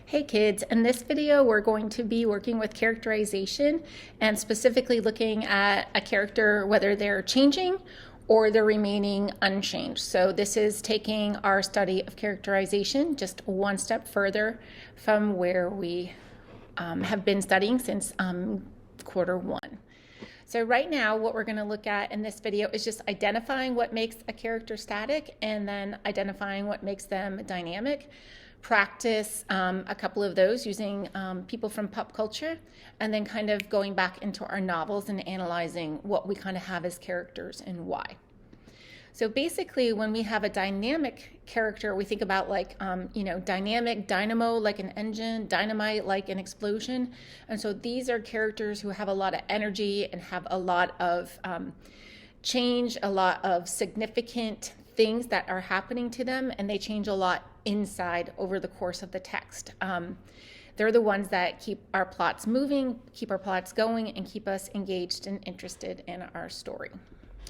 Hey kids, in this video we're going to be working with characterization and specifically looking at a character whether they're changing or they're remaining unchanged. So this is taking our study of characterization just one step further from where we have been studying since quarter one. So right now what we're going to look at in this video is just identifying what makes a character static and then identifying what makes them dynamic. Practice a couple of those using people from pop culture, and then kind of going back into our novels and analyzing what we kind of have as characters and why. So basically, when we have a dynamic character, we think about like, dynamic, dynamo like an engine, dynamite like an explosion. And so these are characters who have a lot of energy and have a lot of change, a lot of significant things that are happening to them, and they change a lot inside over the course of the text. They're the ones that keep our plots moving, keep our plots going, and keep us engaged and interested in our story.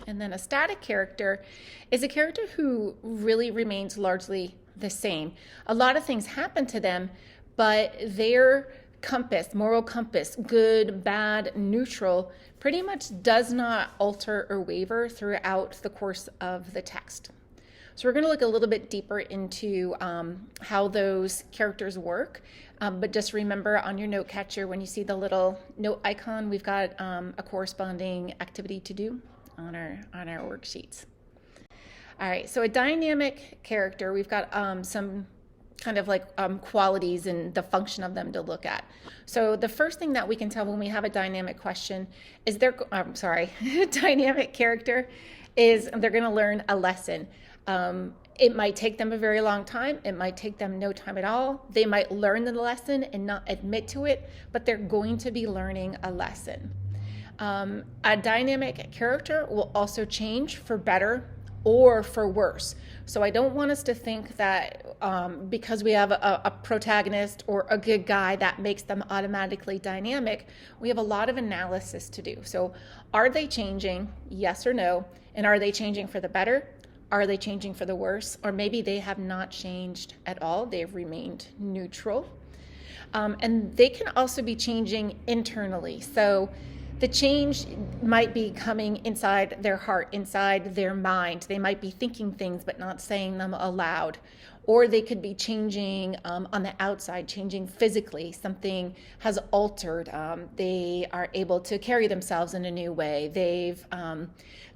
And then a static character is a character who really remains largely the same. A lot of things happen to them, but their compass, moral compass, good, bad, neutral, pretty much does not alter or waver throughout the course of the text. So we're going to look a little bit deeper into how those characters work. But just remember on your note catcher, when you see the little note icon, we've got a corresponding activity to do on our worksheets. All right, so a dynamic character, we've got some kind of like qualities and the function of them to look at. So the first thing that we can tell when we have a dynamic question is dynamic character is they're going to learn a lesson. It might take them a very long time. It might take them no time at all. They might learn the lesson and not admit to it, but they're going to be learning a lesson. A dynamic character will also change for better or for worse. So I don't want us to think that because we have a protagonist or a good guy that makes them automatically dynamic. We have a lot of analysis to do. So are they changing? Yes or no? And are they changing for the better? Are they changing for the worse? Or maybe they have not changed at all. They've remained neutral. And they can also be changing internally. So the change might be coming inside their heart, inside their mind. They might be thinking things but not saying them aloud. Or they could be changing on the outside, changing physically. Something has altered. They are able to carry themselves in a new way. They've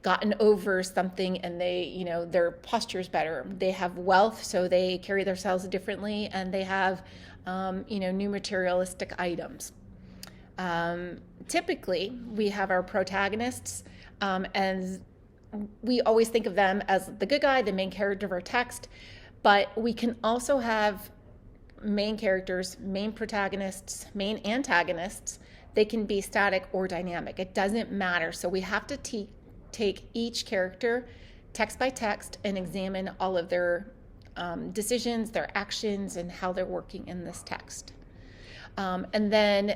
gotten over something and their posture is better. They have wealth, so they carry themselves differently, and they have new materialistic items. Typically, we have our protagonists, and we always think of them as the good guy, the main character of our text, but we can also have main characters, main protagonists, main antagonists. They can be static or dynamic. It doesn't matter. So we have to take each character text by text and examine all of their decisions, their actions, and how they're working in this text. And then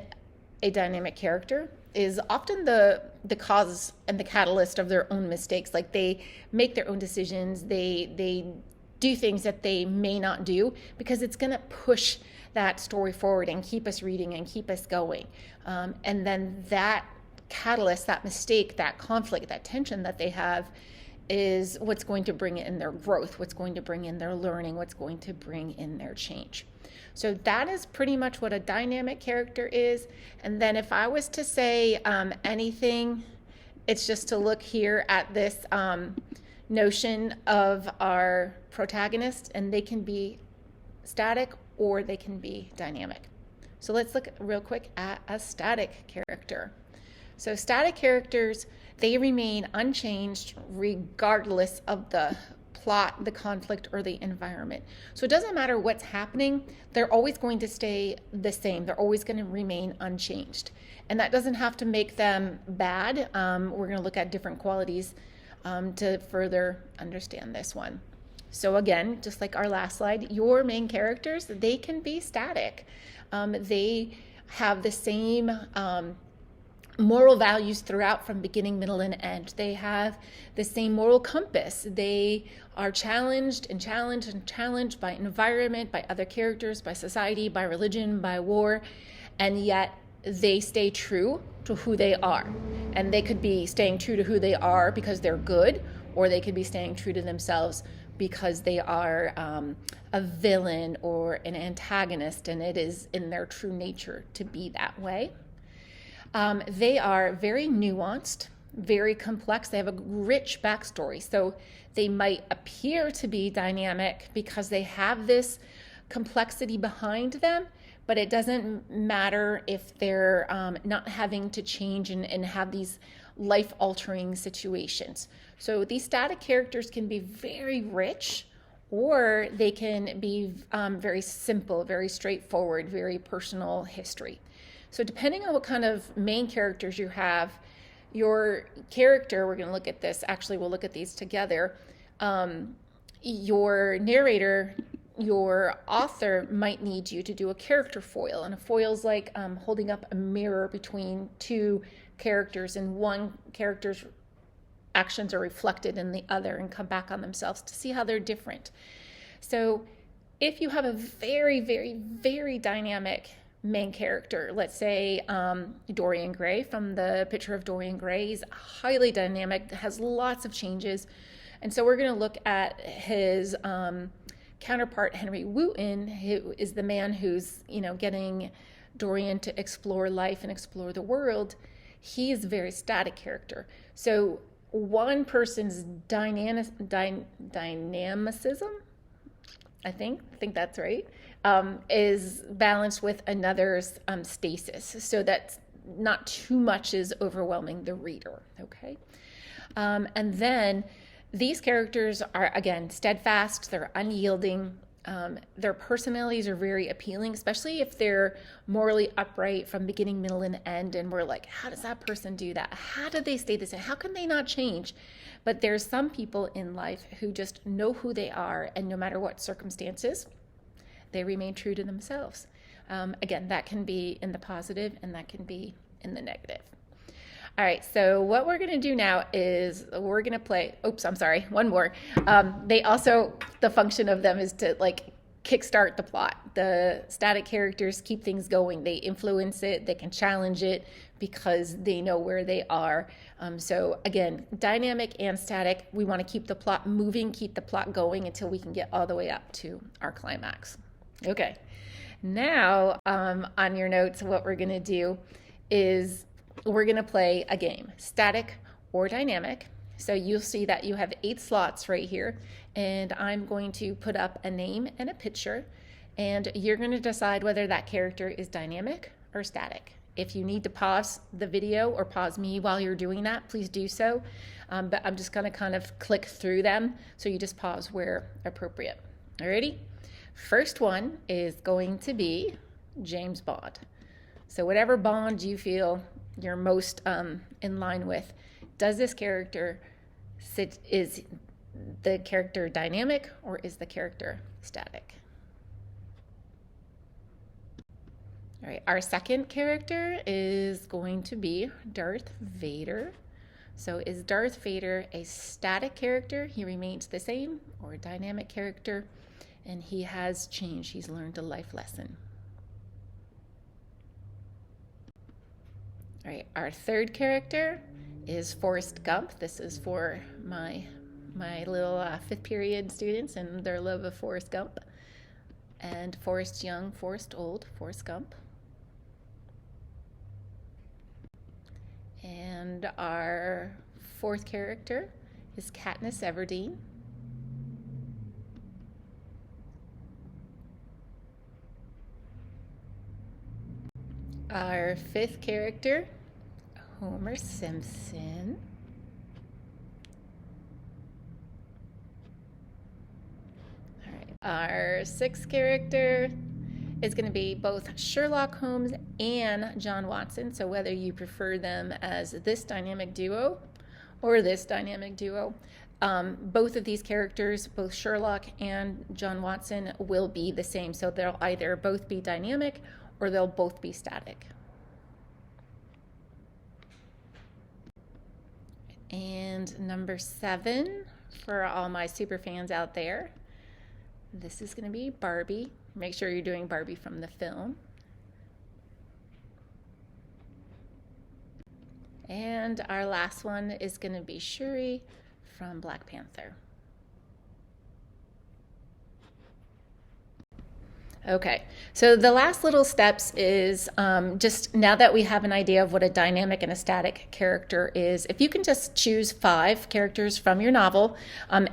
a dynamic character is often the cause and the catalyst of their own mistakes. Like they make their own decisions. They do things that they may not do because it's going to push that story forward and keep us reading and keep us going. And then that catalyst, that mistake, that conflict, that tension that they have is what's going to bring in their growth, what's going to bring in their learning, what's going to bring in their change. So that is pretty much what a dynamic character is. And then if I was to say anything, it's just to look here at this notion of our protagonist, and they can be static or they can be dynamic. So let's look real quick at a static character. So static characters, they remain unchanged regardless of the plot, the conflict, or the environment. So it doesn't matter what's happening, they're always going to stay the same. They're always going to remain unchanged. And that doesn't have to make them bad. We're going to look at different qualities to further understand this one. So again, just like our last slide, your main characters, they can be static. They have the same moral values throughout from beginning, middle, and end. They have the same moral compass. They are challenged and challenged and challenged by environment, by other characters, by society, by religion, by war, and yet they stay true to who they are. And they could be staying true to who they are because they're good, or they could be staying true to themselves because they are a villain or an antagonist, and it is in their true nature to be that way. They are very nuanced, very complex. They have a rich backstory. So they might appear to be dynamic because they have this complexity behind them, but it doesn't matter if they're not having to change and have these life-altering situations. So these static characters can be very rich, or they can be very simple, very straightforward, very personal history. So depending on what kind of main characters you have, your character, we're going to look at this, actually we'll look at these together, your narrator, your author might need you to do a character foil. And a foil is like holding up a mirror between two characters, and one character's actions are reflected in the other and come back on themselves to see how they're different. So if you have a very, very, very dynamic main character, let's say Dorian Gray, from the picture of Dorian Gray, he's highly dynamic, has lots of changes. And so we're going to look at his counterpart, Henry Wooten, who is the man who's, getting Dorian to explore life and explore the world. He is a very static character. So one person's dynamicism, I think that's right, is balanced with another's stasis, so that not too much is overwhelming the reader, okay? And then these characters are, again, steadfast, they're unyielding, their personalities are very appealing, especially if they're morally upright from beginning, middle, and end, and we're like, how does that person do that? How did they stay the same? How can they not change? But there's some people in life who just know who they are, and no matter what circumstances, they remain true to themselves. Again, that can be in the positive, and that can be in the negative. All right, so what we're going to do now is we're going to play, one more. They also, the function of them is to kickstart the plot. The static characters keep things going. They influence it, they can challenge it because they know where they are. So again, dynamic and static, we want to keep the plot moving, keep the plot going until we can get all the way up to our climax. Okay, now on your notes, what we're going to do is we're going to play a game, static or dynamic. So you'll see that you have 8 slots right here, and I'm going to put up a name and a picture, and you're going to decide whether that character is dynamic or static. If you need to pause the video or pause me while you're doing that, please do so. But I'm just going to kind of click through them, so you just pause where appropriate. Alrighty? First one is going to be James Bond. So whatever Bond you feel you're most in line with, does this character is the character dynamic or is the character static? All right, our second character is going to be Darth Vader. So is Darth Vader a static character? He remains the same, or a dynamic character? And he has changed. He's learned a life lesson. All right, our third character is Forrest Gump. This is for my little 5th period students and their love of Forrest Gump. And Forrest Young, Forrest Old, Forrest Gump. And our fourth character is Katniss Everdeen. Our fifth character, Homer Simpson. All right. Our sixth character is going to be both Sherlock Holmes and John Watson. So whether you prefer them as this dynamic duo or this dynamic duo, both of these characters, both Sherlock and John Watson, will be the same. So they'll either both be dynamic or they'll both be static. And number 7, for all my super fans out there, this is going to be Barbie. Make sure you're doing Barbie from the film. And our last one is going to be Shuri from Black Panther. Okay, so the last little steps is just now that we have an idea of what a dynamic and a static character is, if you can just choose 5 characters from your novel,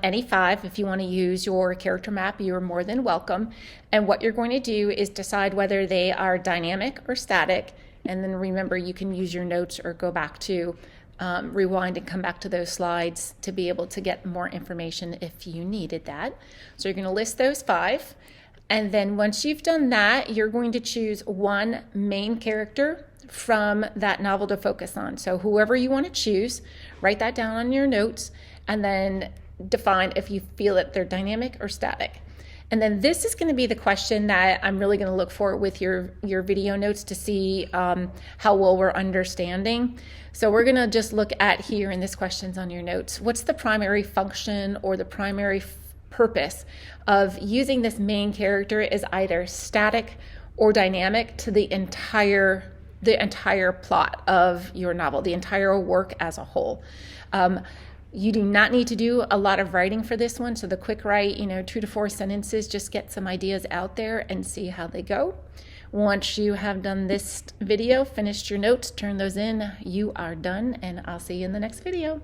any 5, if you want to use your character map, you're more than welcome. And what you're going to do is decide whether they are dynamic or static. And then remember, you can use your notes or go back to rewind and come back to those slides to be able to get more information if you needed that. So you're going to list those 5. And then once you've done that, you're going to choose one main character from that novel to focus on. So whoever you want to choose, write that down on your notes, and then define if you feel that they're dynamic or static. And then this is going to be the question that I'm really going to look for with your video notes to see how well we're understanding. So we're going to just look at here in this questions on your notes. What's the primary function or the primary purpose of using this main character as either static or dynamic to the entire plot of your novel, the entire work as a whole. You do not need to do a lot of writing for this one, so the quick write, 2 to 4 sentences, just get some ideas out there and see how they go. Once you have done this video, finished your notes, turn those in, you are done, and I'll see you in the next video.